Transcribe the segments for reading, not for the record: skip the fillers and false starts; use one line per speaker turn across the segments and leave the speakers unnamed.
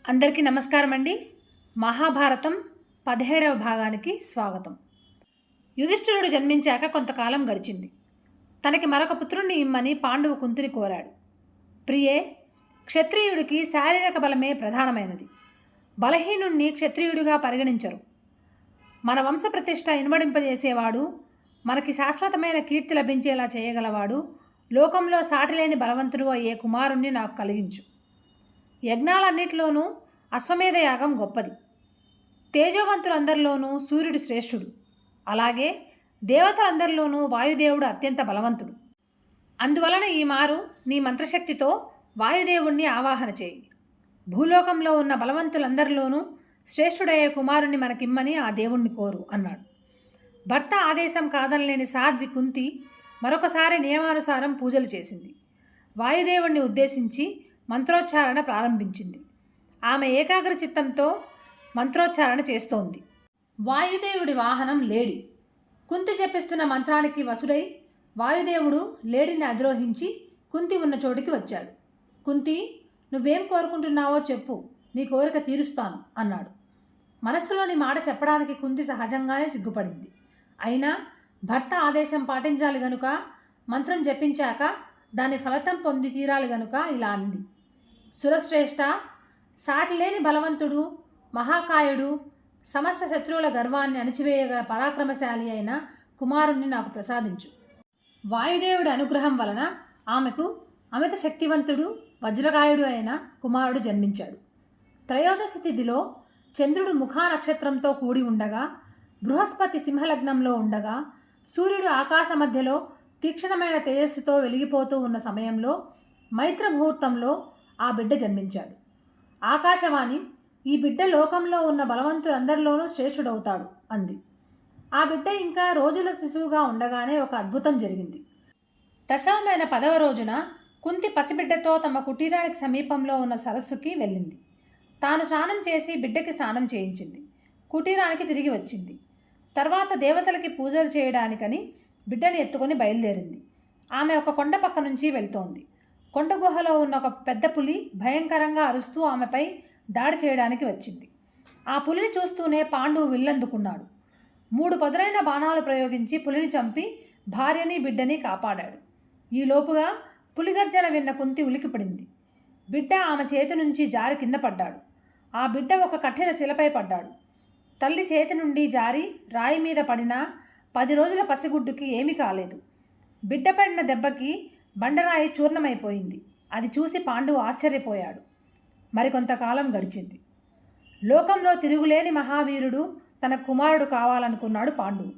అందరికీ నమస్కారం అండి. మహాభారతం 17వ భాగానికి స్వాగతం. యుధిష్ఠిరుడు జన్మించాక కొంతకాలం గడిచింది. తనకి మరొక పుత్రుణ్ణి ఇమ్మని పాండువు కుంతిని కోరాడు. ప్రియే, క్షత్రియుడికి శారీరక బలమే ప్రధానమైనది. బలహీనుణ్ణి క్షత్రియుడిగా పరిగణించరు. మన వంశప్రతిష్ఠ ఇనుమడింపజేసేవాడు, మనకి శాశ్వతమైన కీర్తి లభించేలా చేయగలవాడు, లోకంలో సాటిలేని బలవంతుడు అయ్యే కుమారుణ్ణి నాకు కలిగించు. యజ్ఞాలన్నిటిలోనూ అశ్వమేధ యాగం గొప్పది. తేజోవంతులందరిలోనూ సూర్యుడు శ్రేష్ఠుడు. అలాగే దేవతలందరిలోనూ వాయుదేవుడు అత్యంత బలవంతుడు. అందువలన ఈ మారు నీ మంత్రశక్తితో వాయుదేవుణ్ణి ఆవాహన చేయి. భూలోకంలో ఉన్న బలవంతులందరిలోనూ శ్రేష్ఠుడయ్యే కుమారుణ్ణి మనకిమ్మని ఆ దేవుణ్ణి కోరు అన్నాడు. భర్త ఆదేశం కాదనలేని సాధ్వి కుంతి మరొకసారి నియమానుసారం పూజలు చేసింది. వాయుదేవుణ్ణి ఉద్దేశించి మంత్రోచ్చారణ ప్రారంభించింది. ఆమె ఏకాగ్ర చిత్తంతో మంత్రోచ్చారణ చేస్తోంది. వాయుదేవుడి వాహనం లేడి. కుంతి చెప్పిస్తున్న మంత్రానికి వసుడై వాయుదేవుడు లేడిని అధిరోహించి కుంతి ఉన్న చోటికి వచ్చాడు. కుంతి, నువ్వేం కోరుకుంటున్నావో చెప్పు, నీ కోరిక తీరుస్తాను అన్నాడు. మనస్సులోని మాట చెప్పడానికి కుంతి సహజంగానే సిగ్గుపడింది. అయినా భర్త ఆదేశం పాటించాలి గనుక, మంత్రం జపించాక దాని ఫలితం పొంది తీరాలి గనుక ఇలా అంది. సురశ్రేష్ఠ, సాటిలేని బలవంతుడు, మహాకాయుడు, సమస్త శత్రువుల గర్వాన్ని అణిచివేయగల పరాక్రమశాలి అయిన కుమారుణ్ణి నాకు ప్రసాదించు. వాయుదేవుడి అనుగ్రహం వలన ఆమెకు అమిత శక్తివంతుడు, వజ్రకాయుడు అయిన కుమారుడు జన్మించాడు. త్రయోదశి తిథిలో చంద్రుడు ముఖా నక్షత్రంతో కూడి ఉండగా, బృహస్పతి సింహలగ్నంలో ఉండగా, సూర్యుడు ఆకాశ మధ్యలో తీక్షణమైన తేజస్సుతో వెలిగిపోతూ ఉన్న సమయంలో మైత్ర ముహూర్తంలో ఆ బిడ్డ జన్మించాడు. ఆకాశవాణి, ఈ బిడ్డ లోకంలో ఉన్న బలవంతులందరిలోనూ శ్రేష్ఠుడవుతాడు అంది. ఆ బిడ్డ ఇంకా రోజుల శిశువుగా ఉండగానే ఒక అద్భుతం జరిగింది. ప్రసవమైన 10వ రోజున కుంతి పసిబిడ్డతో తమ కుటీరానికి సమీపంలో ఉన్న సరస్సుకి వెళ్ళింది. తాను స్నానం చేసి బిడ్డకి స్నానం చేయించింది. కుటీరానికి తిరిగి వచ్చింది. తర్వాత దేవతలకి పూజలు చేయడానికని బిడ్డని ఎత్తుకొని బయలుదేరింది. ఆమె ఒక కొండ పక్క నుంచి వెళ్తోంది. కొండ గుహలో ఉన్న ఒక పెద్ద పులి భయంకరంగా అరుస్తూ ఆమెపై దాడి చేయడానికి వచ్చింది. ఆ పులిని చూస్తూనే పాండువు విల్లందుకున్నాడు. 3 పదునైన బాణాలు ప్రయోగించి పులిని చంపి భార్యని బిడ్డని కాపాడాడు. ఈలోపుగా పులిగర్జన విన్న కుంతి ఉలికిపడింది. బిడ్డ ఆమె చేతి నుంచి జారి కింద పడ్డాడు. ఆ బిడ్డ ఒక కఠిన శిలపై పడ్డాడు. తల్లి చేతి నుండి జారి రాయి మీద పడినా 10 రోజుల పసిగుడ్డుకి ఏమీ కాలేదు. బిడ్డ పడిన దెబ్బకి బండరాయి చూర్ణమైపోయింది. అది చూసి పాండువు ఆశ్చర్యపోయాడు. మరికొంతకాలం గడిచింది. లోకంలో తిరుగులేని మహావీరుడు తన కుమారుడు కావాలనుకున్నాడు పాండువు.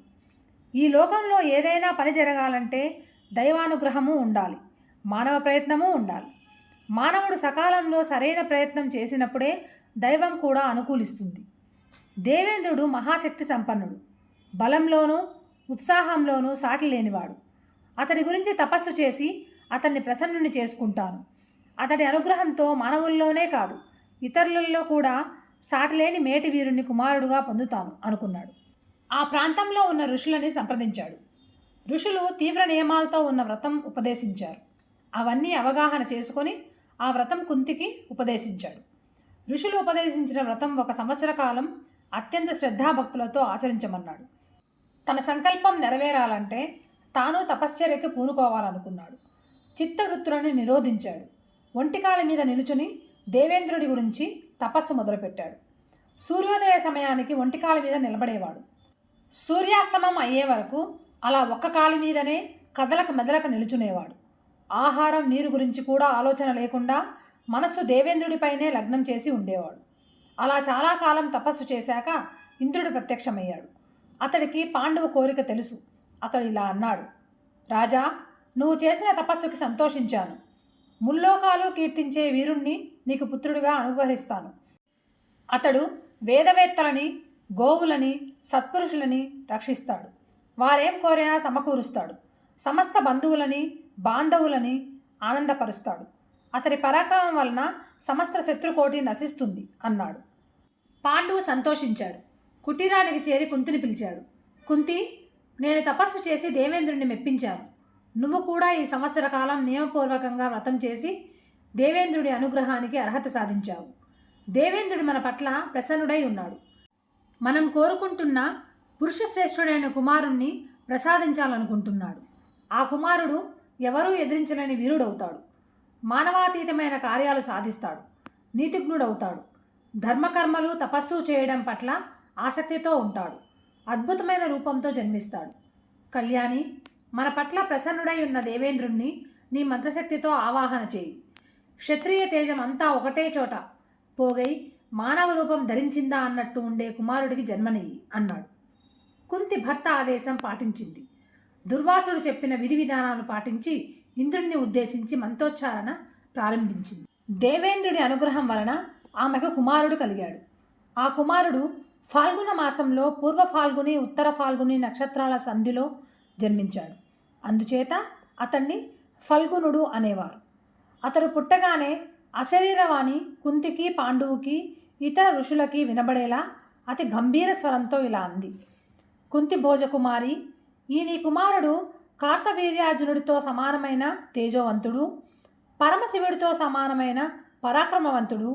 ఈ లోకంలో ఏదైనా పని జరగాలంటే దైవానుగ్రహము ఉండాలి, మానవ ప్రయత్నము ఉండాలి. మానవుడు సకాలంలో సరైన ప్రయత్నం చేసినప్పుడే దైవం కూడా అనుకూలిస్తుంది. దేవేంద్రుడు మహాశక్తి సంపన్నుడు, బలంలోనూ ఉత్సాహంలోనూ సాటి లేనివాడు. అతడి గురించి తపస్సు చేసి అతన్ని ప్రసన్నుని చేసుకుంటాను. అతడి అనుగ్రహంతో మానవుల్లోనే కాదు, ఇతరులలో కూడా సాటిలేని మేటి వీరుని కుమారుడుగా పొందుతాను అనుకున్నాడు. ఆ ప్రాంతంలో ఉన్న ఋషులని సంప్రదించాడు. ఋషులు తీవ్ర నియమాలతో ఉన్న వ్రతం ఉపదేశించారు. అవన్నీ అవగాహన చేసుకొని ఆ వ్రతం కుంతికి ఉపదేశించాడు. ఋషులు ఉపదేశించిన వ్రతం 1 సంవత్సర కాలం అత్యంత శ్రద్ధాభక్తులతో ఆచరించమన్నాడు. తన సంకల్పం నెరవేరాలంటే తాను తపశ్చర్యకి పూనుకోవాలనుకున్నాడు. చిత్తవృత్తులను నిరోధించాడు. ఒంటికాల మీద నిలుచుని దేవేంద్రుడి గురించి తపస్సు మొదలుపెట్టాడు. సూర్యోదయ సమయానికి ఒంటికాల మీద నిలబడేవాడు. సూర్యాస్తమం అయ్యే వరకు అలా ఒక్క కాలి మీదనే కదలక మెదలక నిలుచునేవాడు. ఆహారం, నీరు గురించి కూడా ఆలోచన లేకుండా మనస్సు దేవేంద్రుడిపైనే లగ్నం చేసి ఉండేవాడు. అలా చాలా కాలం తపస్సు చేశాక ఇంద్రుడు ప్రత్యక్షమయ్యాడు. అతడికి పాండవ కోరిక తెలుసు. అతడు ఇలా అన్నాడు. రాజా, నువ్వు చేసిన తపస్సుకి సంతోషించాను. ముల్లోకాలు కీర్తించే వీరుణ్ణి నీకు పుత్రుడిగా అనుగ్రహిస్తాను. అతడు వేదవేత్తలని, గోవులని, సత్పురుషులని రక్షిస్తాడు. వారేం కోరినా సమకూరుస్తాడు. సమస్త బంధువులని, బాంధవులని ఆనందపరుస్తాడు. అతడి పరాక్రమం వలన సమస్త శత్రుకోటి నశిస్తుంది అన్నాడు. పాండువు సంతోషించాడు. కుటీరానికి చేరి కుంతిని పిలిచాడు. కుంతి, నేను తపస్సు చేసి దేవేంద్రుడిని మెప్పించాను. నువ్వు కూడా ఈ సంవత్సర కాలం నియమపూర్వకంగా వ్రతం చేసి దేవేంద్రుడి అనుగ్రహానికి అర్హత సాధించావు. దేవేంద్రుడు మన పట్ల ప్రసన్నుడై ఉన్నాడు. మనం కోరుకుంటున్న పురుషశ్రేష్ఠుడైన కుమారుణ్ణి ప్రసాదించాలనుకుంటున్నాడు. ఆ కుమారుడు ఎవరూ ఎదిరించలేని వీరుడవుతాడు. మానవాతీతమైన కార్యాలు సాధిస్తాడు. నీతిజ్ఞుడవుతాడు. ధర్మకర్మలు తపస్సు చేయడం పట్ల ఆసక్తితో ఉంటాడు. అద్భుతమైన రూపంతో జన్మిస్తాడు. కళ్యాణి, మన పట్ల ప్రసన్నుడై ఉన్న దేవేంద్రుణ్ణి నీ మంత్రశక్తితో ఆవాహన చేయి. క్షత్రియ తేజం అంతా ఒకటే చోట పోగై మానవ రూపం ధరించిందా అన్నట్టు ఉండే కుమారుడికి జన్మనియ్యి అన్నాడు. కుంతి భర్త ఆదేశం పాటించింది. దుర్వాసుడు చెప్పిన విధి విధానాలు పాటించి ఇంద్రుణ్ణి ఉద్దేశించి మంత్రోచ్చారణ ప్రారంభించింది. దేవేంద్రుడి అనుగ్రహం వలన ఆమెకు కుమారుడు కలిగాడు. ఆ కుమారుడు ఫాల్గుణ మాసంలో పూర్వ ఫాల్గుని ఉత్తర ఫాల్గుని నక్షత్రాల సంధిలో జన్మించాడు. అందుచేత అతన్ని ఫల్గునుడు అనేవారు. అతడు పుట్టగానే అశరీరవాణి కుంతికి, పాండువుకి, ఇతర ఋషులకి వినబడేలా అతి గంభీర స్వరంతో ఇలా అంది. కుంతి భోజకుమారి, ఈ నీ కుమారుడు కార్తవీర్యార్జునుడితో సమానమైన తేజోవంతుడు, పరమశివుడితో సమానమైన పరాక్రమవంతుడు,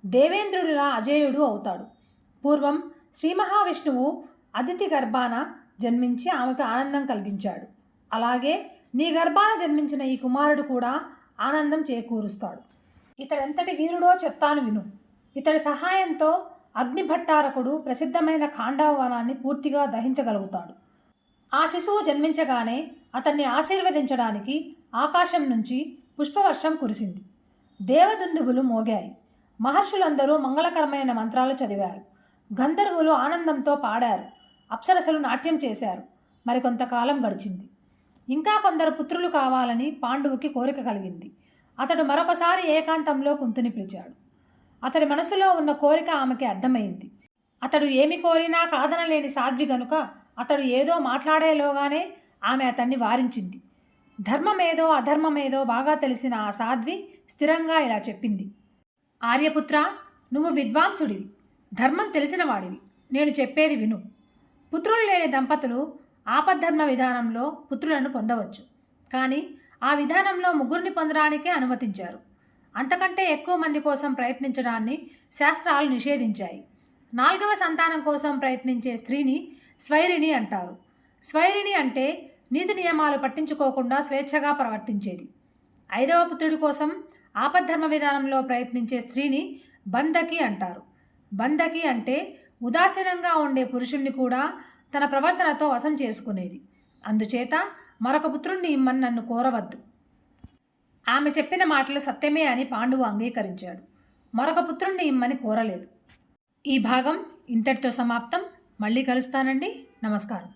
దేవేంద్రుడిలా అజేయుడు అవుతాడు. పూర్వం శ్రీ మహావిష్ణువు అదితి గర్భాన జన్మించి ఆమెకు ఆనందం కలిగించాడు. అలాగే నీ గర్భాన జన్మించిన ఈ కుమారుడు కూడా ఆనందం చేకూరుస్తాడు. ఇతడెంతటి వీరుడో చెప్తాను విను. ఇతడి సహాయంతో అగ్నిభట్టారకుడు ప్రసిద్ధమైన ఖాండవ వనాన్ని పూర్తిగా దహించగలుగుతాడు. ఆ శిశువు జన్మించగానే అతన్ని ఆశీర్వదించడానికి ఆకాశం నుంచి పుష్పవర్షం కురిసింది. దేవదుందుబులు మోగాయి. మహర్షులందరూ మంగళకరమైన మంత్రాలు చదివారు. గంధర్వులు ఆనందంతో పాడారు. అప్సరసలు నాట్యం చేశారు. మరికొంతకాలం గడిచింది. ఇంకా కొందరు పుత్రులు కావాలని పాండువుకి కోరిక కలిగింది. అతడు మరొకసారి ఏకాంతంలో కుంతిని పిలిచాడు. అతడి మనసులో ఉన్న కోరిక ఆమెకి అర్థమైంది. అతడు ఏమి కోరినా కాదనలేని సాధ్వి గనుక అతడు ఏదో మాట్లాడేలోగానే ఆమె అతన్ని వారించింది. ధర్మమేదో అధర్మమేదో బాగా తెలిసిన ఆ సాధ్వి స్థిరంగా ఇలా చెప్పింది. ఆర్యపుత్ర, నువ్వు విద్వాంసుడివి, ధర్మం తెలిసిన వాడివి. నేను చెప్పేది విను. పుత్రులు లేని దంపతులు ఆపద్ధర్మ విధానంలో పుత్రులను పొందవచ్చు. కానీ ఆ విధానంలో ముగ్గురిని పొందడానికే అనుమతించారు. అంతకంటే ఎక్కువ మంది కోసం ప్రయత్నించడాన్ని శాస్త్రాలు నిషేధించాయి. 4వ సంతానం కోసం ప్రయత్నించే స్త్రీని స్వైరిణి అంటారు. స్వైరిణి అంటే నీతి నియమాలు పట్టించుకోకుండా స్వేచ్ఛగా ప్రవర్తించేది. 5వ పుత్రుడి కోసం ఆపద్ధర్మ విధానంలో ప్రయత్నించే స్త్రీని బంధకి అంటారు. బంధకి అంటే ఉదాసీనంగా ఉండే పురుషుణ్ణి కూడా తన ప్రవర్తనతో వశం చేసుకునేది. అందుచేత మరొక పుత్రుణ్ణి ఇమ్మని నన్ను కోరవద్దు. ఆమె చెప్పిన మాటలు సత్యమే అని పాండువు అంగీకరించాడు. మరొక పుత్రుణ్ణి ఇమ్మని కోరలేదు. ఈ భాగం ఇంతటితో సమాప్తం. మళ్ళీ కలుస్తానండి. నమస్కారం.